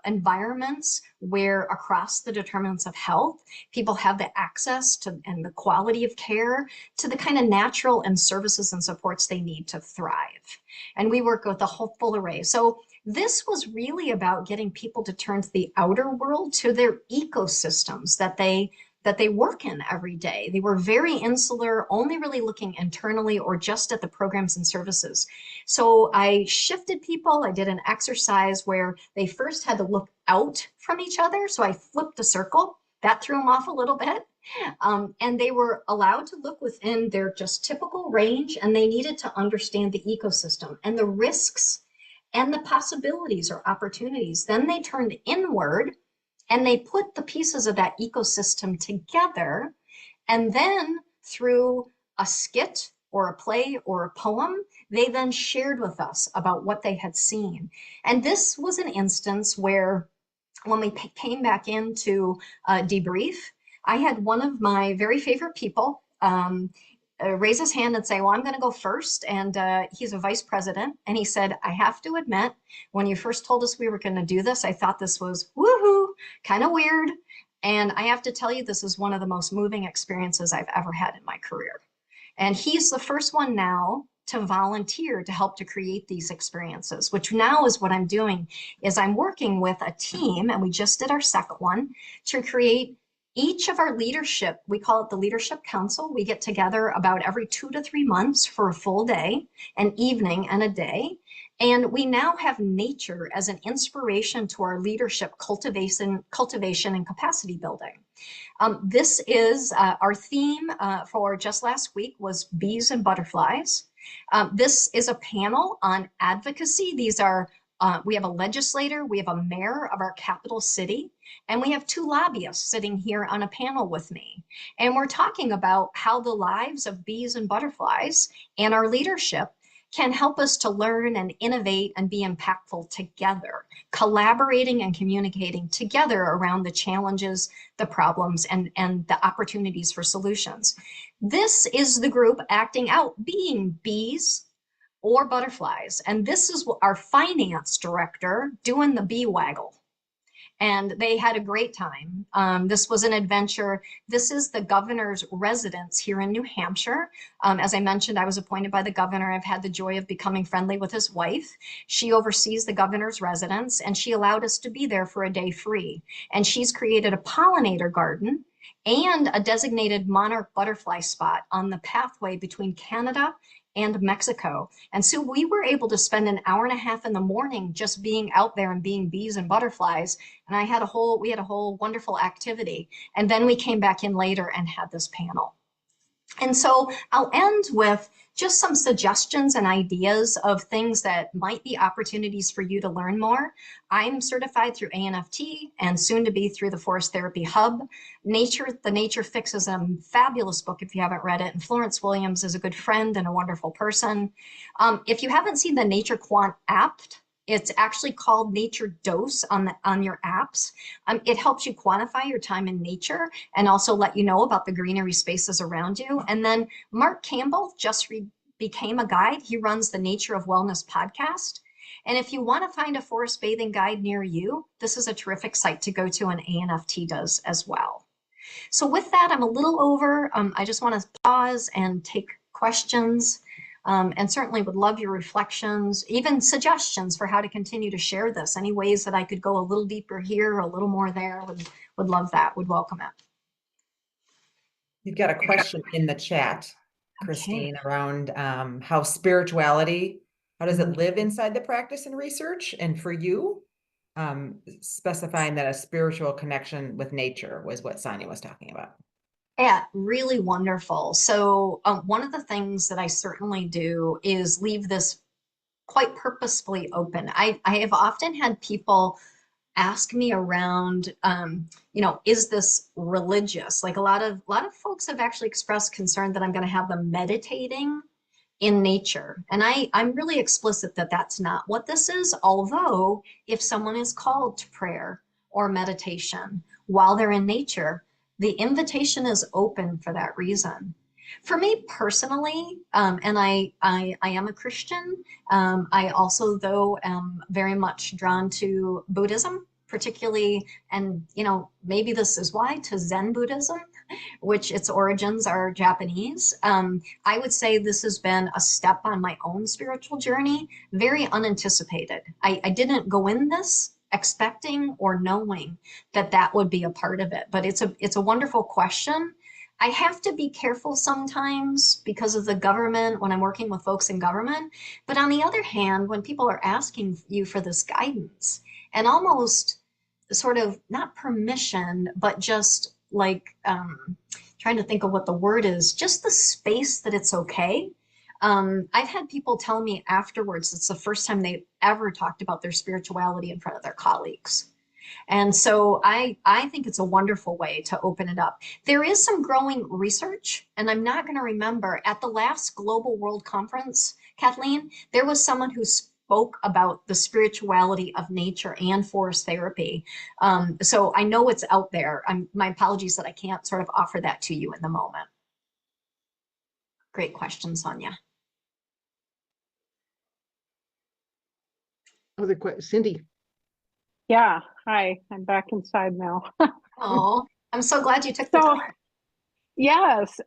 environments where across the determinants of health, people have the access to and the quality of care to the kind of natural and services and supports they need to thrive. And we work with a whole full array. So this was really about getting people to turn to the outer world, to their ecosystems that they work in every day. They were very insular, only really looking internally or just at the programs and services. So I shifted people. I did an exercise where they first had to look out from each other. So I flipped a circle. That threw them off a little bit. And they were allowed to look within their just typical range, and they needed to understand the ecosystem and the risks and the possibilities or opportunities. Then they turned inward and they put the pieces of that ecosystem together. And then through a skit or a play or a poem, they then shared with us about what they had seen. And this was an instance where when we came back into debrief, I had one of my very favorite people raise his hand and say, well, I'm going to go first. And he's a vice president. And he said, I have to admit, when you first told us we were going to do this, I thought this was woohoo, kind of weird. And I have to tell you, this is one of the most moving experiences I've ever had in my career. And he's the first one now to volunteer to help to create these experiences, which now is what I'm doing is I'm working with a team, and we just did our second one, to create each of our leadership, we call it the Leadership Council. We get together about every 2 to 3 months for a full day, an evening and a day. And we now have nature as an inspiration to our leadership cultivation and capacity building. This is our theme for just last week was bees and butterflies. This is a panel on advocacy. These are we have a legislator, we have a mayor of our capital city, and we have 2 lobbyists sitting here on a panel with me. And we're talking about how the lives of bees and butterflies and our leadership can help us to learn and innovate and be impactful together, collaborating and communicating together around the challenges, the problems, and the opportunities for solutions. This is the group acting out, being bees or butterflies. And this is our finance director doing the bee waggle. And they had a great time. This was an adventure. This is the governor's residence here in New Hampshire. As I mentioned, I was appointed by the governor. I've had the joy of becoming friendly with his wife. She oversees the governor's residence, and she allowed us to be there for a day free. And she's created a pollinator garden and a designated monarch butterfly spot on the pathway between Canada and Mexico. And so we were able to spend an hour and a half in the morning just being out there and being bees and butterflies. And we had a whole wonderful activity. And then we came back in later and had this panel. And so I'll end with just some suggestions and ideas of things that might be opportunities for you to learn more. I'm certified through ANFT and soon to be through the Forest Therapy Hub. The Nature Fix is a fabulous book if you haven't read it. And Florence Williams is a good friend and a wonderful person. If you haven't seen the Nature Quant app, It's actually called Nature Dose on your apps. It helps you quantify your time in nature and also let you know about the greenery spaces around you. And then Mark Campbell just became a guide. He runs the Nature of Wellness podcast. And if you want to find a forest bathing guide near you, this is a terrific site to go to, and ANFT does as well. So with that, I'm a little over. I just want to pause and take questions, and certainly would love your reflections, even suggestions for how to continue to share this. Any ways that I could go a little deeper here, a little more there, would love that, would welcome it. You've got a question in the chat, Christine, around how spirituality, how does it live inside the practice and research? And for you, specifying that a spiritual connection with nature was what Sonia was talking about. Yeah, really wonderful. So one of the things that I certainly do is leave this quite purposefully open. I have often had people ask me around, is this religious? Like a lot of folks have actually expressed concern that I'm going to have them meditating in nature. And I'm really explicit that that's not what this is. Although if someone is called to prayer or meditation while they're in nature, the invitation is open for that reason. For me personally, and I am a Christian, I also, though, am very much drawn to Buddhism, particularly, and maybe this is why, to Zen Buddhism, which its origins are Japanese. I would say this has been a step on my own spiritual journey, very unanticipated. I didn't go in this expecting or knowing that would be a part of it, but it's a wonderful question. I have to be careful sometimes because of the government when I'm working with folks in government. But on the other hand, when people are asking you for this guidance and almost sort of not permission, but just like trying to think of what the word is, just the space that it's okay. I've had people tell me afterwards it's the first time they've ever talked about their spirituality in front of their colleagues. And so I think it's a wonderful way to open it up. There is some growing research, and I'm not going to remember, at the last Global World Conference, Kathleen, there was someone who spoke about the spirituality of nature and forest therapy. So I know it's out there. My apologies that I can't sort of offer that to you in the moment. Great question, Sonia. Other questions, Cindy? Yeah, hi, I'm back inside now. Oh, I'm so glad you took the So, time. yes,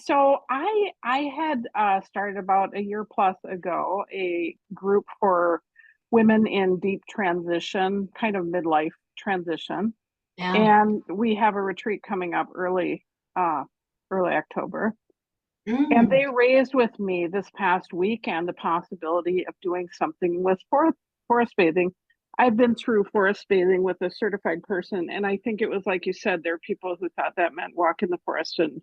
so I had started about a year plus ago a group for women in deep transition, kind of midlife transition. Yeah. And we have a retreat coming up early October. And they raised with me this past weekend the possibility of doing something with forest bathing. I've been through forest bathing with a certified person, and I think it was like you said, there are people who thought that meant walk in the forest and,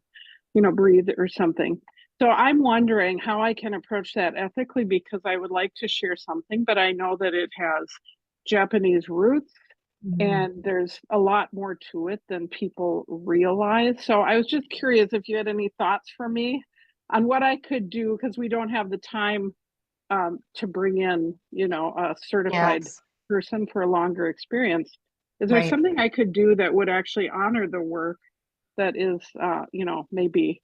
breathe or something. So I'm wondering how I can approach that ethically, because I would like to share something, but I know that it has Japanese roots and there's a lot more to it than people realize. So I was just curious if you had any thoughts for me on what I could do, because we don't have the time to bring in, a certified person for a longer experience. Is there something I could do that would actually honor the work that is, maybe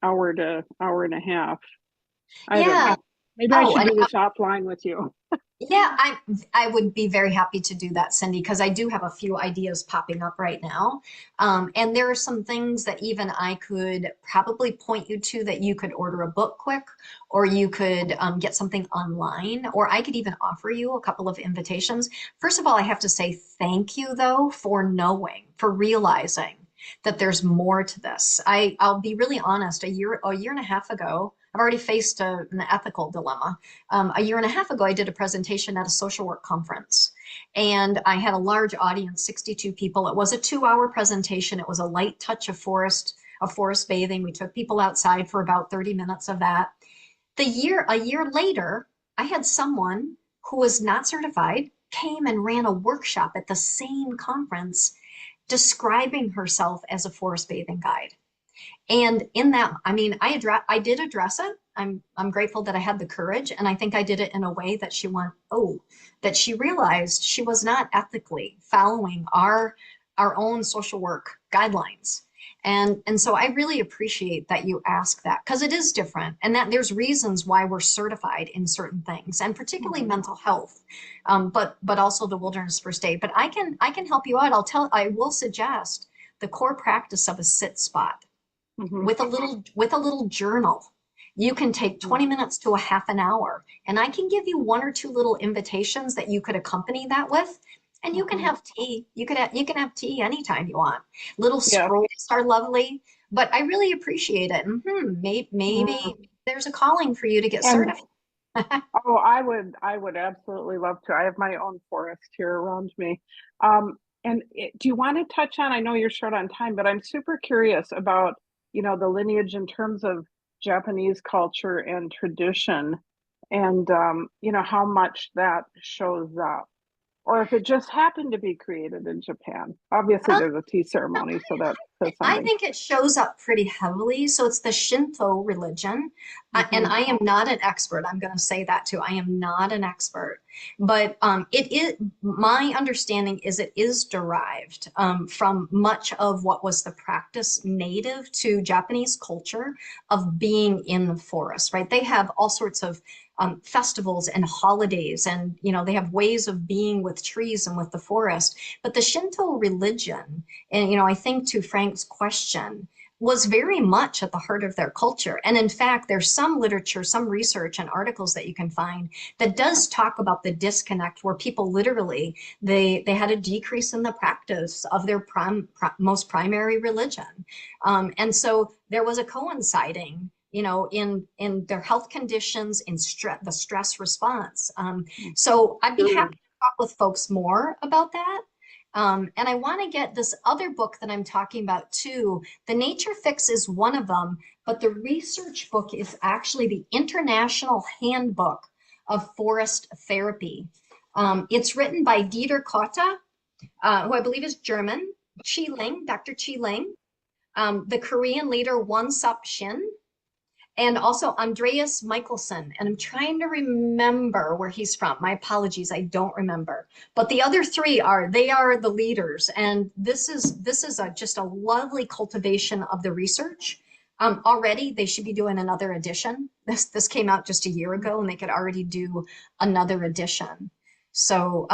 hour to hour and a half? I don't know. Maybe I should do this offline with you. Yeah, I would be very happy to do that, Cindy, because I do have a few ideas popping up right now. And there are some things that even I could probably point you to, that you could order a book quick, or you could get something online, or I could even offer you a couple of invitations. First of all, I have to say thank you, though, for knowing, for realizing that there's more to this. I'll be really honest, a year and a half ago, I've already faced an ethical dilemma. A year and a half ago, I did a presentation at a social work conference, and I had a large audience, 62 people. It was a 2-hour presentation. It was a light touch of forest bathing. We took people outside for about 30 minutes of that. A year later, I had someone who was not certified came and ran a workshop at the same conference describing herself as a forest bathing guide. And in that, I mean, I did address it. I'm grateful that I had the courage, and I think I did it in a way that that she realized she was not ethically following our own social work guidelines. And so I really appreciate that you ask that, because it is different, and that there's reasons why we're certified in certain things, and particularly mental health, but also the Wilderness First Aid. But I can help you out. I will suggest the core practice of a sit spot with a little journal. You can take 20 minutes to a half an hour, and I can give you one or two little invitations that you could accompany that with. And you can have tea. You can have tea anytime you want. Little scrolls are lovely, but I really appreciate it. Maybe there's a calling for you to get certified. Oh, I would absolutely love to. I have my own forest here around me. Do you want to touch on, I know you're short on time, but I'm super curious about, the lineage in terms of Japanese culture and tradition, and, how much that shows up, or if it just happened to be created in Japan. Obviously, there's a tea ceremony, so that says I something. think it shows up pretty heavily. So it's the Shinto religion. And I am not an expert. I'm going to say that too. I am not an expert. But my understanding is it is derived from much of what was the practice native to Japanese culture of being in the forest, right? They have all sorts of festivals and holidays, and they have ways of being with trees and with the forest. But the Shinto religion, and I think to Frank's question, was very much at the heart of their culture. And in fact, there's some literature, some research and articles that you can find that does talk about the disconnect, where people literally, they had a decrease in the practice of their most primary religion. And so there was a coinciding, in their health conditions, in the stress response. So I'd be happy to talk with folks more about that. And I want to get this other book that I'm talking about too. The Nature Fix is one of them, but the research book is actually the International Handbook of Forest Therapy. It's written by Dieter Kotte, who I believe is German, Dr. Chi Ling, the Korean leader Won Sup Shin, and also Andreas Michelson. And I'm trying to remember where he's from. My apologies, I don't remember. But the other three are the leaders. And this is just a lovely cultivation of the research. Already, they should be doing another edition. This came out just a year ago, and they could already do another edition. So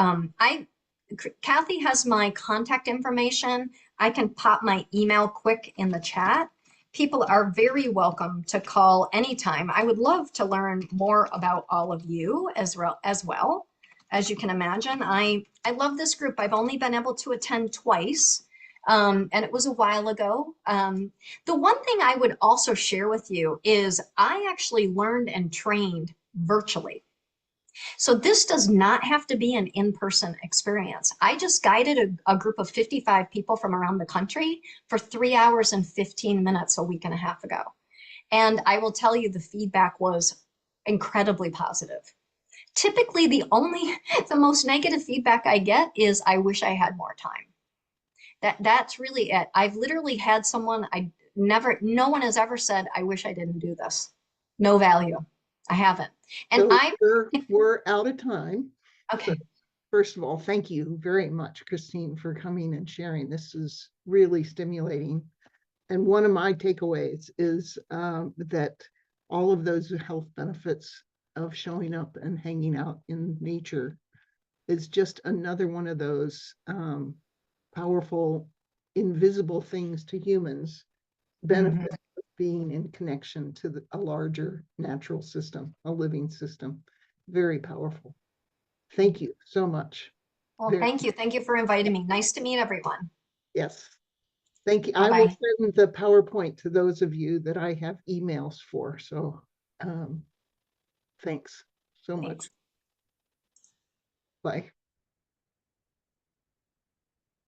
Kathy has my contact information. I can pop my email quick in the chat. People are very welcome to call anytime. I would love to learn more about all of you as well. As you can imagine, I love this group. I've only been able to attend twice, and it was a while ago. The one thing I would also share with you is I actually learned and trained virtually. So this does not have to be an in-person experience. I just guided a group of 55 people from around the country for 3 hours and 15 minutes a week and a half ago. And I will tell you, the feedback was incredibly positive. Typically, the most negative feedback I get is, I wish I had more time. That's really it. I've literally had someone, no one has ever said, I wish I didn't do this. No value. I haven't. And so we're out of time. Okay. So first of all, thank you very much, Christine, for coming and sharing. This is really stimulating. And one of my takeaways is that all of those health benefits of showing up and hanging out in nature is just another one of those powerful, invisible things to humans, benefits of being in connection to a larger natural system, a living system. Very powerful. Thank you so much. Well, thank you. Thank you for inviting me. Nice to meet everyone. Yes. Thank you. Bye-bye. I will send the PowerPoint to those of you that I have emails for. So thanks so much. Thanks. Bye.